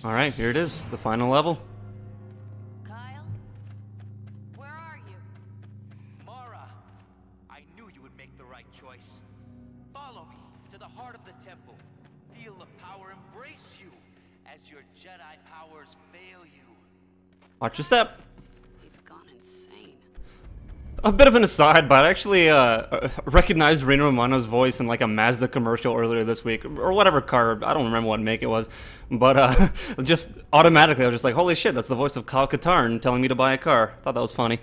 Alright, here it is, the final level. Kyle? Where are you? Mara, I knew you would make the right choice. Follow me to the heart of the temple. Feel the power embrace you as your Jedi powers fail you. Watch your step. He's gone insane. A bit of an aside, but I actually recognized Reno Romano's voice in like a Mazda commercial earlier this week, or whatever car, I don't remember what make it was, but just automatically I was just like, holy shit, that's the voice of Kyle Katarn telling me to buy a car. Thought that was funny.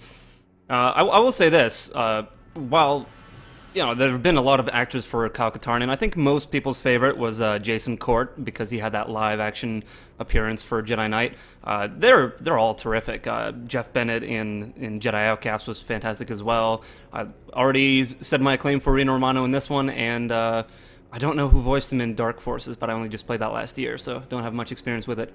I will say this, while, you know, there have been a lot of actors for Kyle Katarn, and I think most people's favorite was Jason Court, because he had that live-action appearance for Jedi Knight. They're all terrific. Jeff Bennett in Jedi Outcast was fantastic as well. I already said my acclaim for Reno Romano in this one, and I don't know who voiced him in Dark Forces, but I only just played that last year, so don't have much experience with it.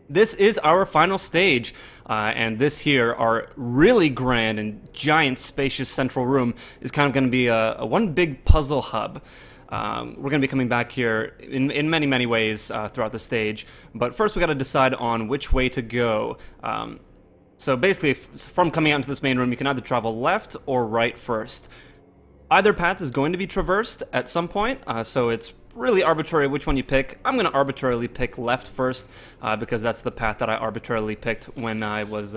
This is our final stage, and this here, our really grand and giant spacious central room, is kind of going to be a one big puzzle hub. We're going to be coming back here in many, many ways throughout the stage, but first we got to decide on which way to go. So basically, from coming out into this main room, you can either travel left or right first. Either path is going to be traversed at some point, so it's really arbitrary which one you pick. I'm going to arbitrarily pick left first, because that's the path that I arbitrarily picked when I was,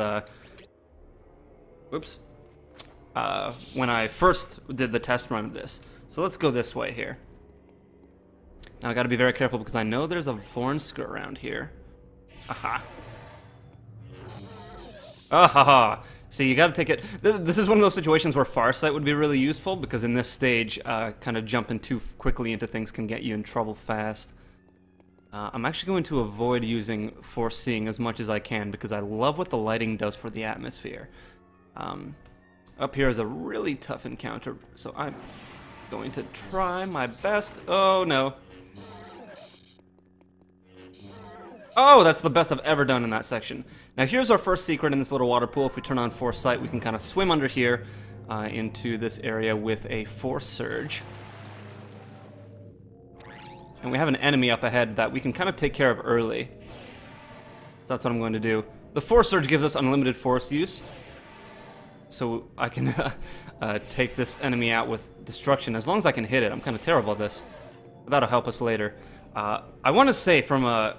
when I first did the test run of this. So let's go this way here. Now I got to be very careful because I know there's a Vornsker around here. Aha. Ahaha. See, you gotta take it. This is one of those situations where Farsight would be really useful, because in this stage, kind of jumping too quickly into things can get you in trouble fast. I'm actually going to avoid using Foreseeing as much as I can, because I love what the lighting does for the atmosphere. Up here is a really tough encounter, so I'm going to try my best. Oh, no. Oh, that's the best I've ever done in that section. Now here's our first secret in this little water pool. If we turn on Foresight, we can kind of swim under here into this area with a Force Surge. And we have an enemy up ahead that we can kind of take care of early. So that's what I'm going to do. The Force Surge gives us unlimited Force use, so I can take this enemy out with destruction as long as I can hit it. I'm kind of terrible at this, but that'll help us later. I want to say from a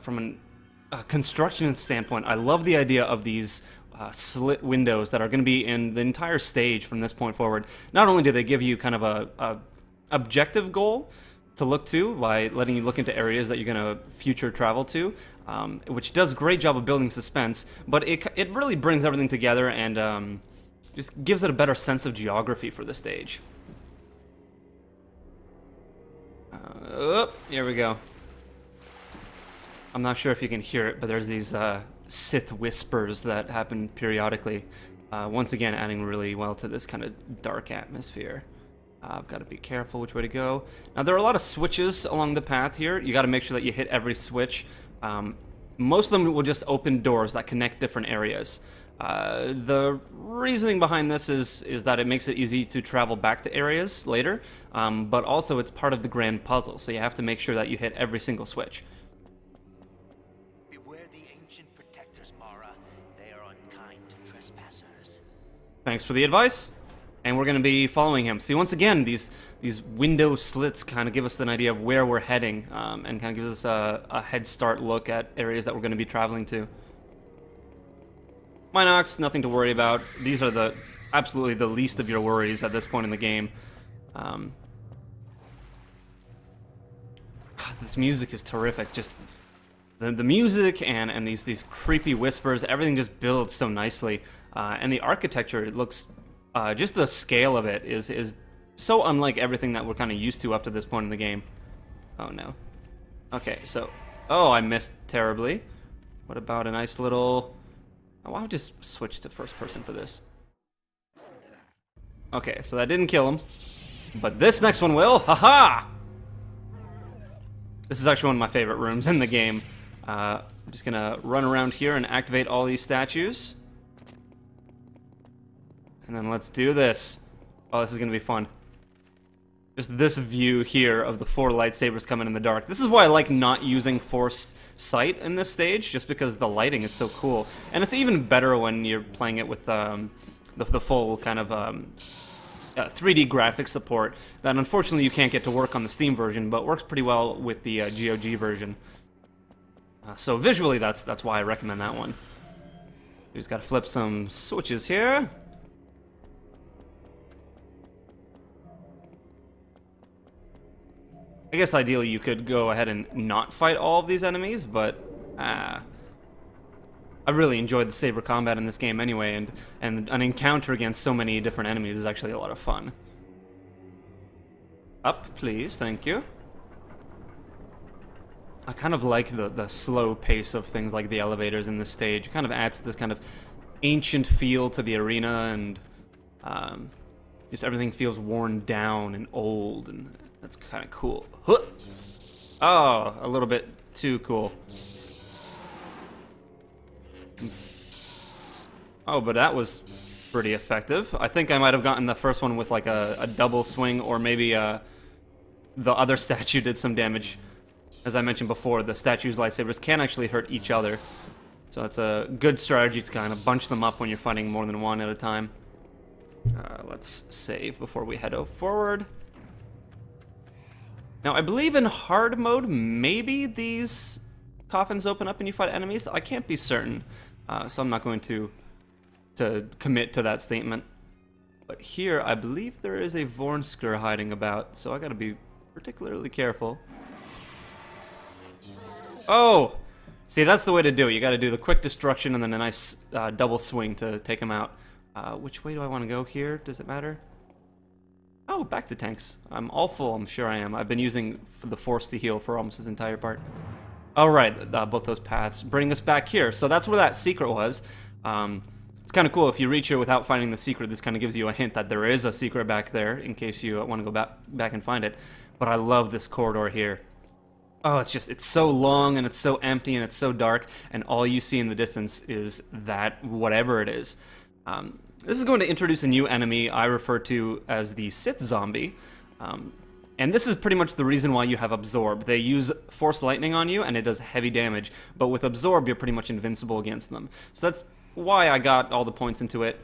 construction standpoint, I love the idea of these slit windows that are going to be in the entire stage from this point forward. Not only do they give you kind of a objective goal to look to by letting you look into areas that you're going to future travel to, which does a great job of building suspense, but it really brings everything together and just gives it a better sense of geography for the stage. Here we go. I'm not sure if you can hear it, but there's these Sith whispers that happen periodically. Once again, adding really well to this kind of dark atmosphere. I've got to be careful which way to go. Now, there are a lot of switches along the path here. You got to make sure that you hit every switch. Most of them will just open doors that connect different areas. The reasoning behind this is that it makes it easy to travel back to areas later, but also it's part of the grand puzzle, so you have to make sure that you hit every single switch. Thanks for the advice, and we're going to be following him. See, once again, these window slits kind of give us an idea of where we're heading, and kind of gives us a head start look at areas that we're going to be traveling to. Minox, nothing to worry about. These are absolutely the least of your worries at this point in the game. This music is terrific. Just the music and these creepy whispers, everything just builds so nicely. And the architecture, it looks, just the scale of it is so unlike everything that we're kind of used to up to this point in the game. Oh no. Okay, so, oh, I missed terribly. What about a nice little, oh, I'll just switch to first person for this. Okay, so that didn't kill him, but this next one will, haha! This is actually one of my favorite rooms in the game. I'm just gonna run around here and activate all these statues. And then let's do this. Oh, this is gonna be fun. just this view here of the 4 lightsabers coming in the dark. This is why I like not using Force Sight in this stage, just because the lighting is so cool. And it's even better when you're playing it with the full kind of 3D graphics support that unfortunately you can't get to work on the Steam version, but works pretty well with the GOG version. So visually, that's why I recommend that one. You just gotta flip some switches here. I guess ideally you could go ahead and not fight all of these enemies, but I really enjoyed the saber combat in this game anyway, and an encounter against so many different enemies is actually a lot of fun. Up, please, thank you. I kind of like the slow pace of things like the elevators in this stage. It kind of adds this kind of ancient feel to the arena, and just everything feels worn down and old, and that's kind of cool. Huh! Oh, a little bit too cool. Oh, but that was pretty effective. I think I might have gotten the first one with like a double swing, or maybe the other statue did some damage. As I mentioned before, the statue's lightsabers can actually hurt each other. So that's a good strategy to kind of bunch them up when you're fighting more than one at a time. Let's save before we head forward. Now, I believe in hard mode, maybe these coffins open up and you fight enemies. I can't be certain, so I'm not going to commit to that statement. But here, I believe there is a Vornsker hiding about, so I gotta be particularly careful. Oh! See, that's the way to do it. You gotta do the quick destruction and then a nice double swing to take him out. Which way do I want to go here? Does it matter? Oh, back to tanks. I'm all full, I'm sure I am. I've been using the Force to heal for almost this entire part. Alright, both those paths bring us back here. So that's where that secret was. It's kind of cool. If you reach here without finding the secret, this kind of gives you a hint that there is a secret back there, in case you want to go back and find it. But I love this corridor here. Oh, it's so long, and it's so empty, and it's so dark, and all you see in the distance is that whatever it is. This is going to introduce a new enemy I refer to as the Sith zombie. And this is pretty much the reason why you have Absorb. They use Force Lightning on you, and it does heavy damage. But with Absorb, you're pretty much invincible against them. So that's why I got all the points into it.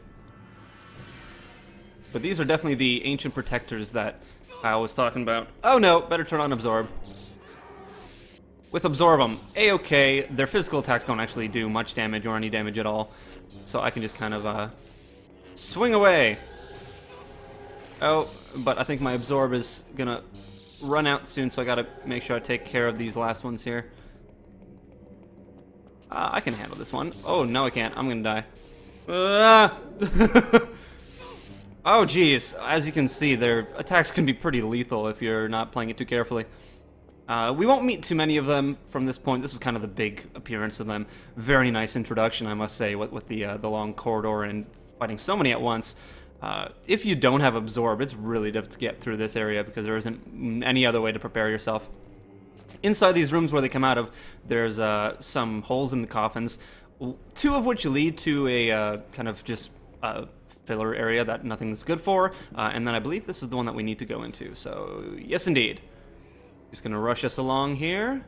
But these are definitely the ancient protectors that I was talking about. Oh no, better turn on Absorb. With Absorb, I'm A-okay. Their physical attacks don't actually do much damage or any damage at all. So I can just kind of swing away. Oh, but I think my Absorb is gonna run out soon, so I gotta make sure I take care of these last ones here. I can handle this one. Oh, no I can't. I'm gonna die. Oh, geez. As you can see, their attacks can be pretty lethal if you're not playing it too carefully. We won't meet too many of them from this point. This is kind of the big appearance of them. Very nice introduction, I must say, with the long corridor and fighting so many at once. If you don't have Absorb, it's really difficult to get through this area because there isn't any other way to prepare yourself. Inside these rooms where they come out of, there's some holes in the coffins, 2 of which lead to a kind of just filler area that nothing's good for, and then I believe this is the one that we need to go into, so yes indeed. Just gonna rush us along here.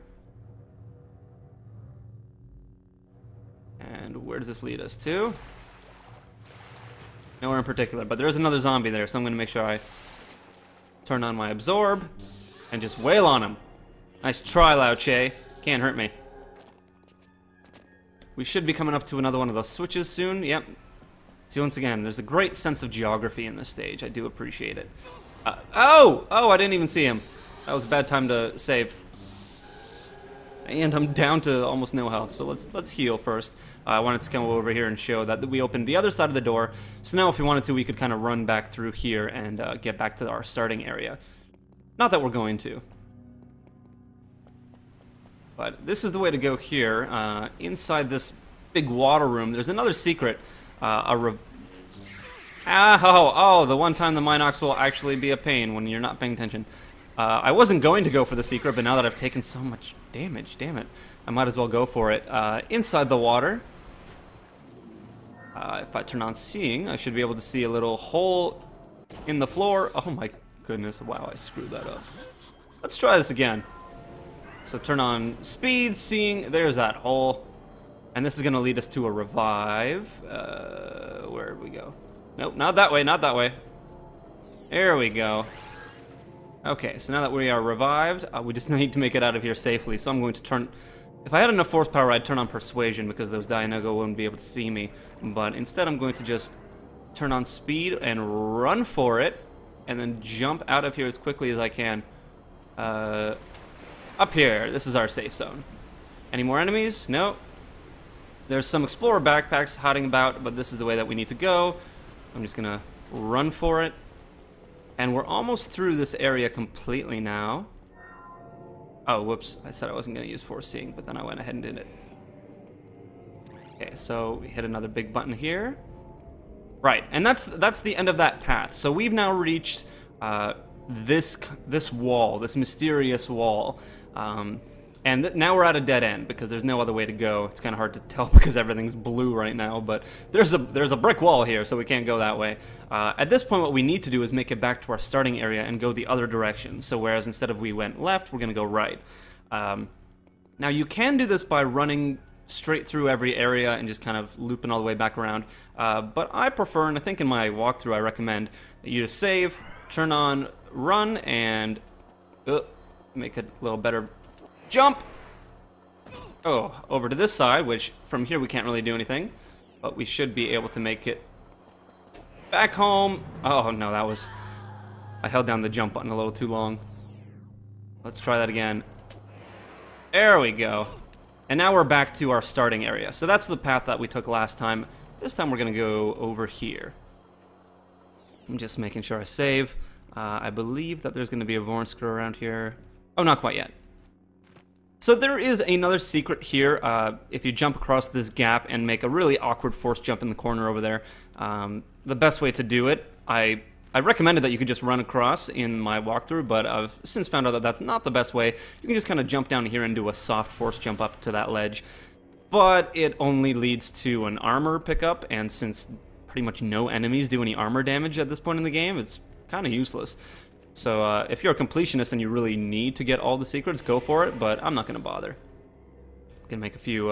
And where does this lead us to? Nowhere in particular, but there is another zombie there, so I'm gonna make sure I turn on my Absorb and just wail on him. Nice try, Lao Che. Can't hurt me. We should be coming up to another one of those switches soon. Yep. See, once again, there's a great sense of geography in this stage. I do appreciate it. Oh, I didn't even see him. That was a bad time to save. And I'm down to almost no health, so let's heal first. I wanted to come over here and show that we opened the other side of the door. So now if we wanted to, we could kind of run back through here and get back to our starting area. Not that we're going to. But this is the way to go here. Inside this big water room, there's another secret. The one time the Minox will actually be a pain when you're not paying attention. I wasn't going to go for the secret, but now that I've taken so much damage, damn it, I might as well go for it. Inside the water, if I turn on seeing, I should be able to see a little hole in the floor. Oh my goodness, wow, I screwed that up. Let's try this again. So turn on speed, seeing, there's that hole. And this is gonna lead us to a revive. Where'd we go? Nope, not that way, not that way. There we go. Okay, so now that we are revived, we just need to make it out of here safely. So I'm going to turn, if I had enough force power, I'd turn on persuasion because those Dianogo wouldn't be able to see me. But instead I'm going to just turn on speed and run for it, and then jump out of here as quickly as I can. Up here, this is our safe zone. Any more enemies? No. There's some explorer backpacks hiding about, but this is the way that we need to go. I'm just gonna run for it. And we're almost through this area completely now. Oh, whoops, I said I wasn't gonna use foreseeing, but then I went ahead and did it. Okay, so we hit another big button here. Right, and that's the end of that path. So we've now reached this wall, this mysterious wall. And now we're at a dead end because there's no other way to go. It's kind of hard to tell because everything's blue right now, but there's a brick wall here, so we can't go that way. At this point, what we need to do is make it back to our starting area and go the other direction. So whereas instead of we went left, we're going to go right. Now you can do this by running straight through every area and just kind of looping all the way back around. But I prefer, and I think in my walkthrough I recommend, that you just save, turn on run, and make it a little better. Jump! Oh, over to this side, which from here we can't really do anything, but we should be able to make it back home. Oh no, I held down the jump button a little too long. Let's try that again. There we go. And now we're back to our starting area. So that's the path that we took last time. This time we're gonna go over here. I'm just making sure I save. I believe that there's gonna be a Vornsker around here. Oh, not quite yet. So there is another secret here. If you jump across this gap and make a really awkward force jump in the corner over there, the best way to do it, I recommended that you could just run across in my walkthrough, but I've since found out that that's not the best way. You can just kind of jump down here and do a soft force jump up to that ledge, but it only leads to an armor pickup, and since pretty much no enemies do any armor damage at this point in the game, it's kind of useless. So if you're a completionist and you really need to get all the secrets, go for it, but I'm not going to bother. I'm going to make a few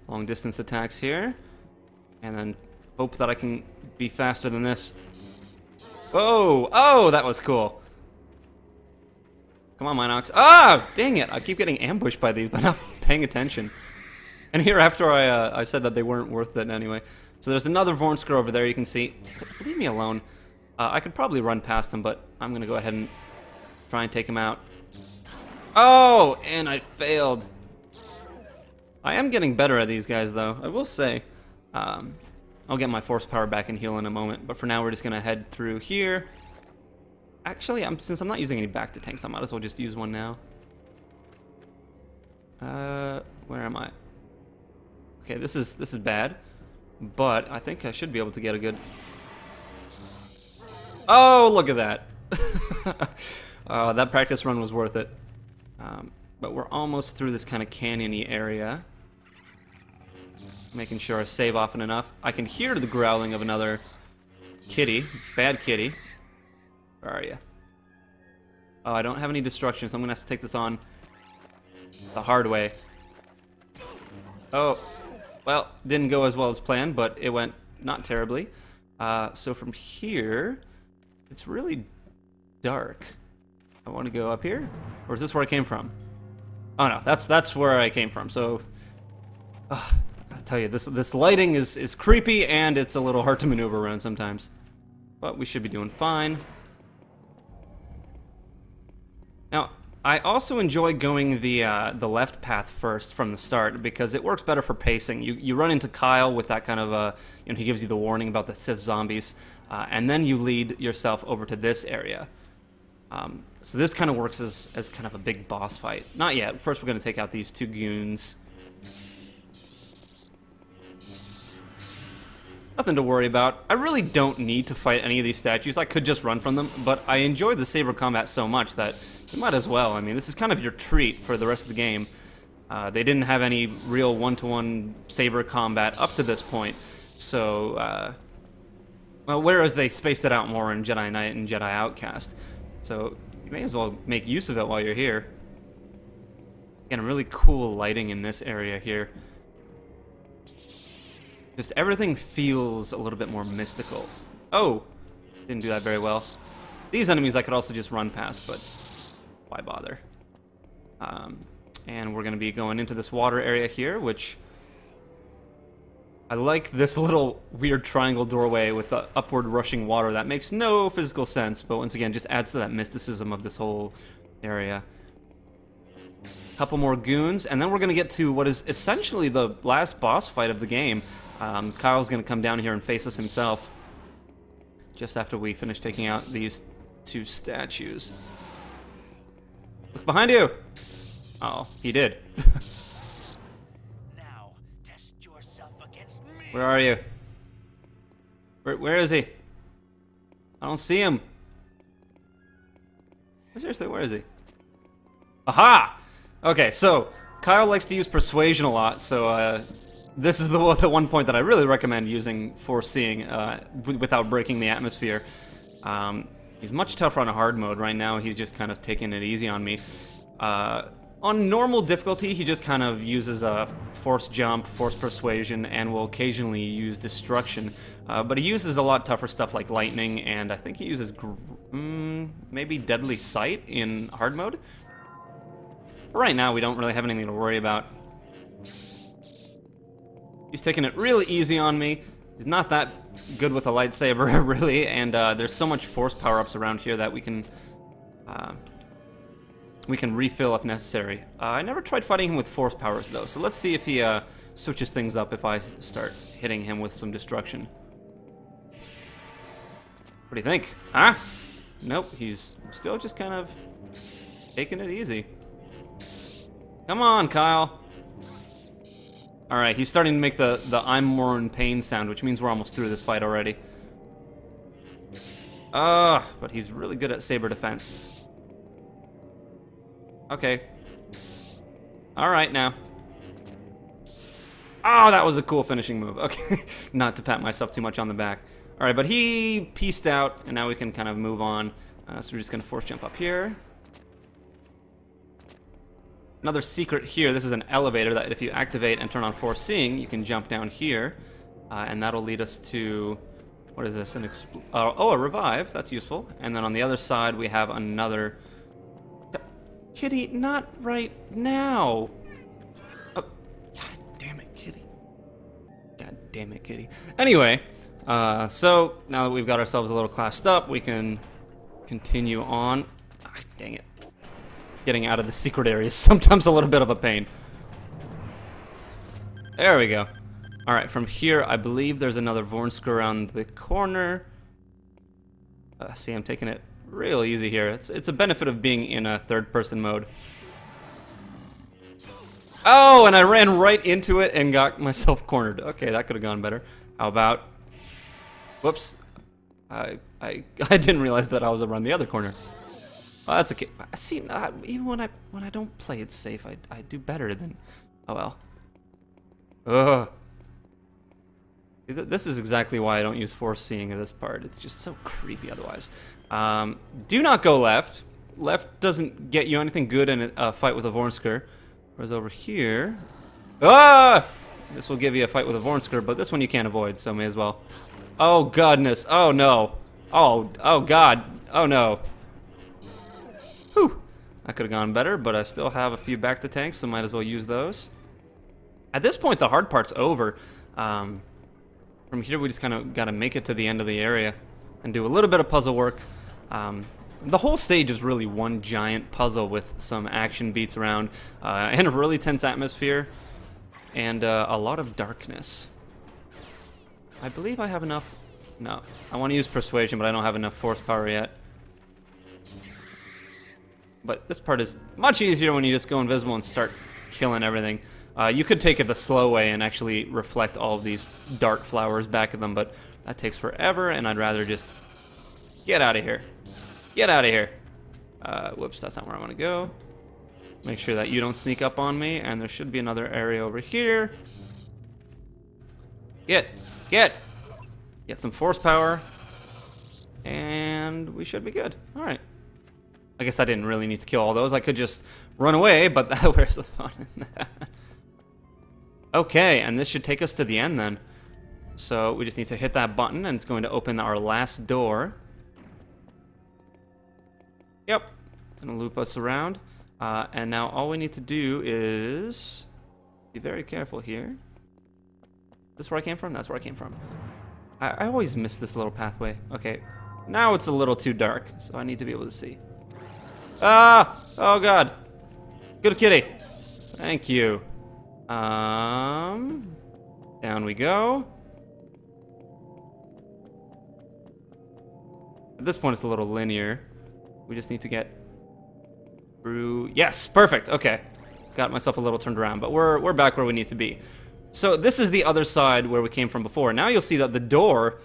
long distance attacks here, and then hope that I can be faster than this. Oh, oh, that was cool. Come on, Minox. Ah, dang it, I keep getting ambushed by these, but not paying attention. And here after I said that they weren't worth it anyway. So there's another Vornsker over there, you can see. Leave me alone. I could probably run past him, but I'm going to go ahead and try and take him out. Oh, and I failed. I am getting better at these guys, though, I will say. I'll get my force power back and heal in a moment, but for now we're just going to head through here. Actually, since I'm not using any back-to tanks, I might as well just use one now. Where am I? Okay, this is bad, but I think I should be able to get a good... Oh, look at that. That practice run was worth it. But we're almost through this kind of canyon-y area. Making sure I save often enough. I can hear the growling of another kitty. Bad kitty. Where are you? Oh, I don't have any destruction, so I'm going to have to take this on the hard way. Oh, well, didn't go as well as planned, but it went not terribly. So from here... It's really dark. I want to go up here? Or is this where I came from? Oh no, that's where I came from. So, I tell you, this lighting is creepy and it's a little hard to maneuver around sometimes. But we should be doing fine. Now, I also enjoy going the left path first from the start because it works better for pacing. You run into Kyle with that kind of he gives you the warning about the Sith zombies. And then you lead yourself over to this area. So this kind of works as kind of a big boss fight. Not yet. First we're going to take out these two goons. Nothing to worry about. I really don't need to fight any of these statues. I could just run from them, but I enjoy the saber combat so much that you might as well. I mean, this is kind of your treat for the rest of the game. They didn't have any real one-to-one saber combat up to this point, so... Well, whereas they spaced it out more in Jedi Knight and Jedi Outcast. So you may as well make use of it while you're here. Again, really cool lighting in this area here. Just everything feels a little bit more mystical. Oh! Didn't do that very well. These enemies I could also just run past, but why bother? And we're going to be going into this water area here, which... I like this little weird triangle doorway with the upward rushing water. That makes no physical sense, but once again, just adds to that mysticism of this whole area. Couple more goons, and then we're going to get to what is essentially the last boss fight of the game. Kyle's going to come down here and face us himself just after we finish taking out these two statues. Look behind you! Oh, he did. Now, test yourself against me. Where are you? Where is he? I don't see him. Seriously, where is he? Aha! Okay, so Kyle likes to use persuasion a lot, so this is the one point that I really recommend using foreseeing without breaking the atmosphere. He's much tougher on a hard mode. Right now, he's just kind of taking it easy on me. On normal difficulty, he just kind of uses a force jump, force persuasion, and will occasionally use destruction. But he uses a lot tougher stuff like lightning, and I think he uses maybe deadly sight in hard mode. But right now, we don't really have anything to worry about. He's taking it really easy on me. He's not that good with a lightsaber, really, and there's so much force power-ups around here that we can refill if necessary. I never tried fighting him with force powers, though, so let's see if he switches things up if I start hitting him with some destruction. What do you think? Huh? Nope, he's still just kind of taking it easy. Come on, Kyle. Alright, he's starting to make the I'm more in pain sound, which means we're almost through this fight already. But he's really good at saber defense. Okay. Alright, now. Oh, that was a cool finishing move. Okay, not to pat myself too much on the back. Alright, but he pieced out, and now we can kind of move on. So we're just going to force jump up here. Another secret here, this is an elevator that if you activate and turn on foreseeing, you can jump down here. And that'll lead us to... What is this? Oh, a revive. That's useful. And then on the other side, we have another... Kitty, not right now. Oh, God damn it, Kitty. God damn it, Kitty. Anyway, so now that we've got ourselves a little classed up, we can continue on. Ah, dang it. Getting out of the secret area is sometimes a little bit of a pain. There we go. Alright, from here, I believe there's another Vornsk around the corner. See, I'm taking it real easy here. It's a benefit of being in a third-person mode. Oh, and I ran right into it and got myself cornered. Okay, that could have gone better. How about... Whoops. I didn't realize that I was around the other corner. Well, that's okay. See, even when I don't play it safe, I do better than... Oh, well. Ugh. This is exactly why I don't use foreseeing in this part. It's just so creepy otherwise. Do not go left. Left doesn't get you anything good in a fight with a Vornsker. Whereas over here... Ah! This will give you a fight with a Vornsker, but this one you can't avoid, so may as well. Oh, goodness. Oh, no. Oh, God. Oh, no. Whew. That could have gone better, but I still have a few back to tanks, so might as well use those. At this point, the hard part's over. From here, we just kind of got to make it to the end of the area and do a little bit of puzzle work. The whole stage is really one giant puzzle with some action beats around and a really tense atmosphere and a lot of darkness. I believe I have enough... No, I want to use persuasion, but I don't have enough force power yet. But this part is much easier when you just go invisible and start killing everything. You could take it the slow way and actually reflect all of these dart flowers back at them, but that takes forever, and I'd rather just get out of here. Get out of here. Whoops, that's not where I want to go. Make sure that you don't sneak up on me, and there should be another area over here. Get some force power, and we should be good. All right. I guess I didn't really need to kill all those. I could just run away, but where's the fun in that? Okay, and this should take us to the end then. So we just need to hit that button, and it's going to open our last door. Yep, gonna loop us around. And now all we need to do is be very careful here. This is where I came from? That's where I came from. I always miss this little pathway. Okay, now it's a little too dark, so I need to be able to see. Ah! Oh god. Good kitty. Thank you. Down we go. At this point it's a little linear. We just need to get through. Yes, perfect. Okay. Got myself a little turned around, but we're back where we need to be. So this is the other side where we came from before. Now you'll see that the door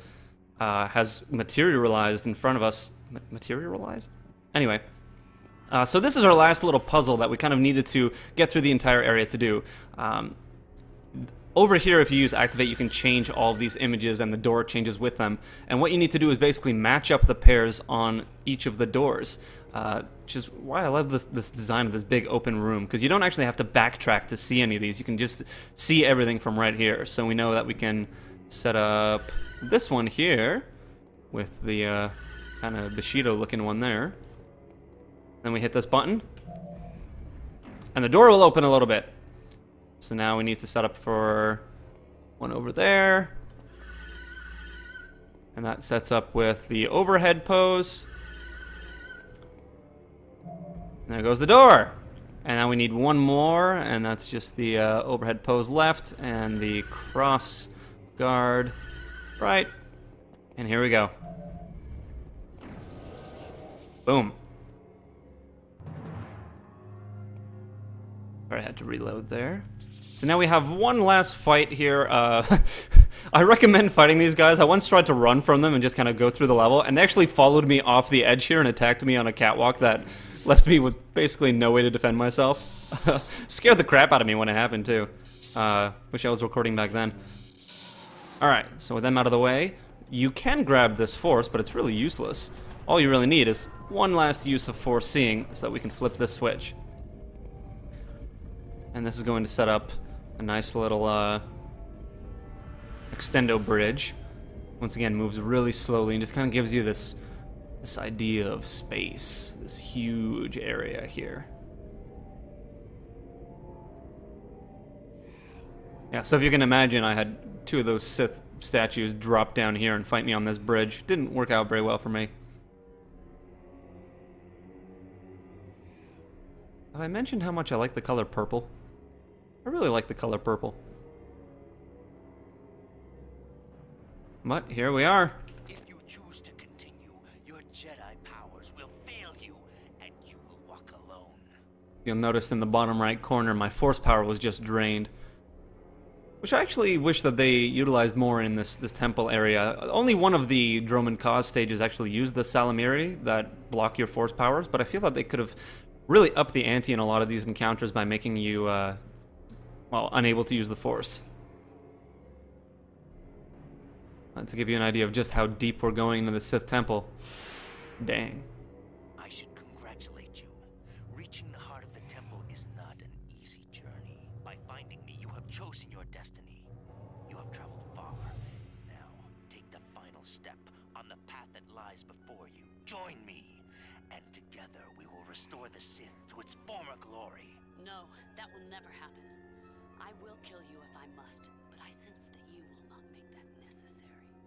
has materialized in front of us. Materialized? Anyway. So this is our last little puzzle that we kind of needed to get through the entire area to do. Over here, if you use Activate, you can change all of these images and the door changes with them. And what you need to do is basically match up the pairs on each of the doors. Which is why I love this design of this big open room, because you don't actually have to backtrack to see any of these. You can just see everything from right here. So we know that we can set up this one here with the kind of Bushido looking one there. Then we hit this button, and the door will open a little bit. So now we need to set up for one over there. And that sets up with the overhead pose. There goes the door. And now we need one more, and that's just the overhead pose left and the cross guard right. And here we go. Boom. I had to reload there. So now we have one last fight here. I recommend fighting these guys. I once tried to run from them and just kind of go through the level, and they actually followed me off the edge here and attacked me on a catwalk that left me with basically no way to defend myself. Scared the crap out of me when it happened too. Wish I was recording back then. Alright, so with them out of the way, you can grab this force, but it's really useless. All you really need is one last use of force seeing so that we can flip this switch. And this is going to set up a nice little extendo bridge. Once again, moves really slowly and just kind of gives you this idea of space, this huge area here. Yeah, so if you can imagine, I had two of those Sith statues drop down here and fight me on this bridge. Didn't work out very well for me. Have I mentioned how much I like the color purple? I really like the color purple. But here we are. If you choose to continue, your Jedi powers will fail you, and you will walk alone. You'll notice in the bottom right corner, my force power was just drained. Which I actually wish that they utilized more in this temple area. Only one of the Droman Cause stages actually used the Salamiri that block your force powers, but I feel that they could have really upped the ante in a lot of these encounters by making you, well, unable to use the force. To give you an idea of just how deep we're going into the Sith temple. Dang. I should congratulate you. Reaching the heart of the temple is not an easy journey. By finding me, you have chosen your destiny. You have traveled far. Now, take the final step on the path that lies before you. Join me, and together we will restore the Sith to its former glory. No, that will never happen. I will kill you if I must, but I sense that you will not make that necessary.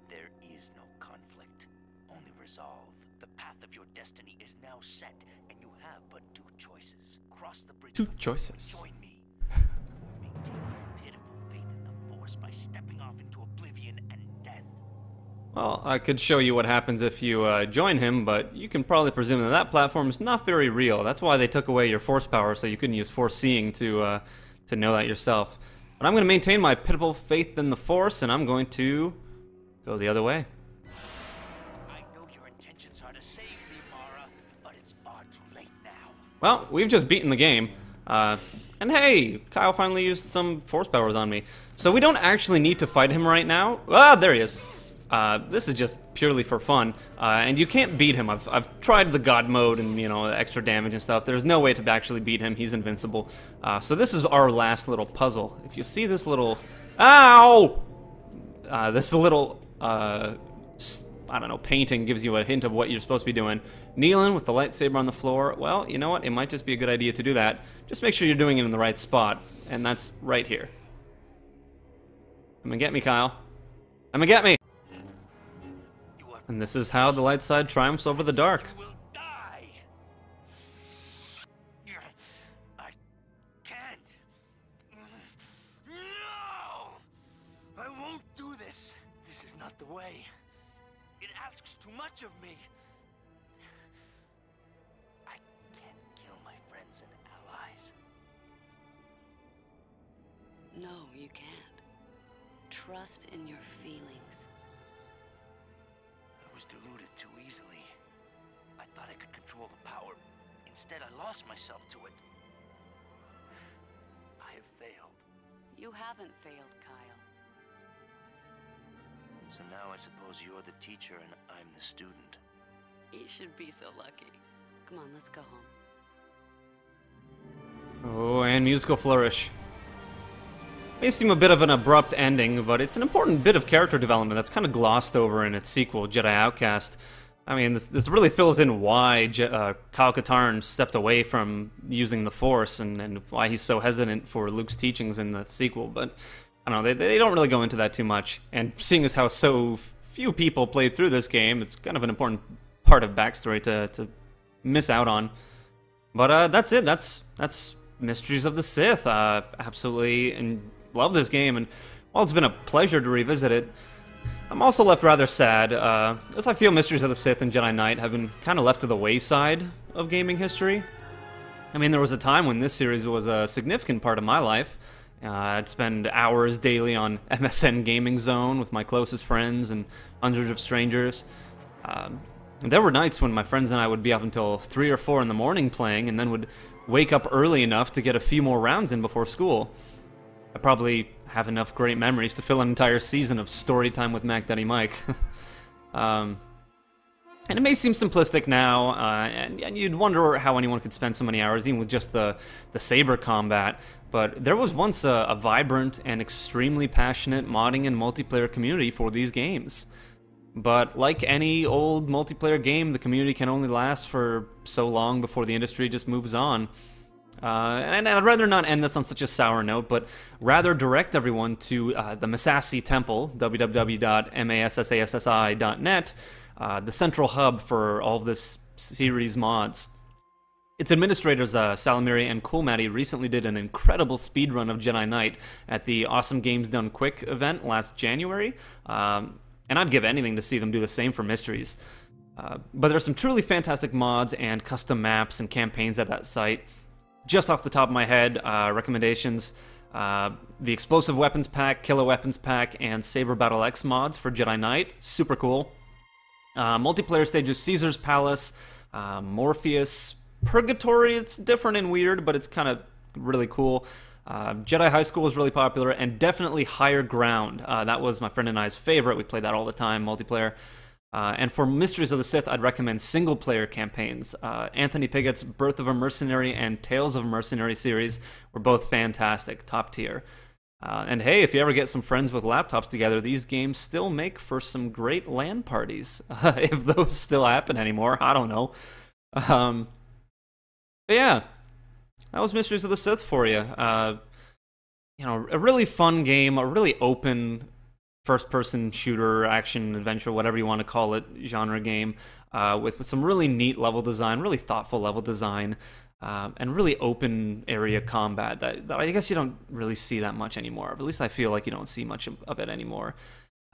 There is no conflict, only resolve. The path of your destiny is now set, and you have but two choices. Cross the bridge. Two choices. Join me. Or maintain pitiful faith in the Force by stepping off into oblivion and death. Well, I could show you what happens if you join him, but you can probably presume that that platform is not very real. That's why they took away your force power, so you couldn't use force seeing to know that yourself. But I'm going to maintain my pitiful faith in the Force, and I'm going to go the other way. I know your intentions are to save me, Mara, but it's far too late now. Well, we've just beaten the game. And hey, Kyle finally used some force powers on me. So we don't actually need to fight him right now. Ah, there he is. This is just purely for fun, and you can't beat him. I've tried the God mode and, you know, extra damage and stuff. There's no way to actually beat him. He's invincible. So this is our last little puzzle. If you see this little... Ow! This little, I don't know, painting gives you a hint of what you're supposed to be doing. Kneeling with the lightsaber on the floor. Well, you know what? It might just be a good idea to do that. Just make sure you're doing it in the right spot, and that's right here. Come and get me, Kyle. Come and get me! And this is how the light side triumphs over the dark. You will die. I can't. No! I won't do this. This is not the way. It asks too much of me. I can't kill my friends and allies. No, you can't. Trust in your feelings. I was deluded too easily. I thought I could control the power. Instead, I lost myself to it. I have failed. You haven't failed, Kyle. So now I suppose you're the teacher and I'm the student. You should be so lucky. Come on, let's go home. Oh, and musical flourish. May seem a bit of an abrupt ending, but it's an important bit of character development that's kind of glossed over in its sequel, Jedi Outcast. I mean, this really fills in why Kyle Katarn stepped away from using the Force and why he's so hesitant for Luke's teachings in the sequel, but I don't know, they don't really go into that too much. And seeing as how so few people played through this game, it's kind of an important part of backstory to miss out on. But that's it. That's Mysteries of the Sith. Absolutely love this game, and while it's been a pleasure to revisit it, I'm also left rather sad, as I feel Mysteries of the Sith and Jedi Knight have been kind of left to the wayside of gaming history. I mean, there was a time when this series was a significant part of my life. I'd spend hours daily on MSN Gaming Zone with my closest friends and hundreds of strangers. There were nights when my friends and I would be up until 3 or 4 in the morning playing, and then would wake up early enough to get a few more rounds in before school. I probably have enough great memories to fill an entire season of story time with Mac Daddy Mike. And it may seem simplistic now, and you'd wonder how anyone could spend so many hours even with just the saber combat, but there was once a vibrant and extremely passionate modding and multiplayer community for these games. But like any old multiplayer game, the community can only last for so long before the industry just moves on. And I'd rather not end this on such a sour note, but rather direct everyone to the Massassi Temple, www.massassi.net, the central hub for all of this series mods. Its administrators, Salamiri and Coolmatty, recently did an incredible speedrun of Jedi Knight at the Awesome Games Done Quick event last January, and I'd give anything to see them do the same for Mysteries. But there are some truly fantastic mods and custom maps and campaigns at that site. Just off the top of my head, recommendations, the Explosive Weapons Pack, Killer Weapons Pack, and Saber Battle X mods for Jedi Knight, super cool. Multiplayer stages, Caesar's Palace, Morpheus, Purgatory, it's different and weird, but it's kind of really cool. Jedi High School is really popular, and definitely Higher Ground. That was my friend and I's favorite, we played that all the time, multiplayer. And for Mysteries of the Sith, I'd recommend single-player campaigns. Anthony Piggott's Birth of a Mercenary and Tales of a Mercenary series were both fantastic, top tier. And hey, if you ever get some friends with laptops together, these games still make for some great LAN parties. If those still happen anymore, I don't know. But yeah, that was Mysteries of the Sith for you. You know, a really fun game, a really open first-person shooter, action, adventure, whatever you want to call it, genre game, with some really neat level design, really thoughtful level design, and really open area combat that I guess you don't really see that much anymore. At least I feel like you don't see much of it anymore.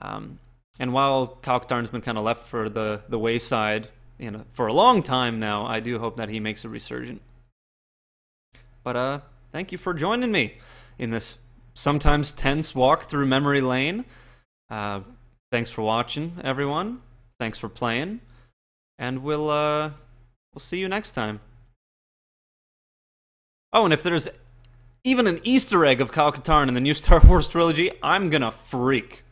And while Kyle Katarn's been kind of left for the wayside, you know, for a long time now, I do hope that he makes a resurgence. But thank you for joining me in this sometimes tense walk through memory lane. Thanks for watching, everyone. Thanks for playing, and we'll see you next time. Oh, and if there's even an Easter egg of Kyle Katarn in the new Star Wars trilogy, I'm gonna freak.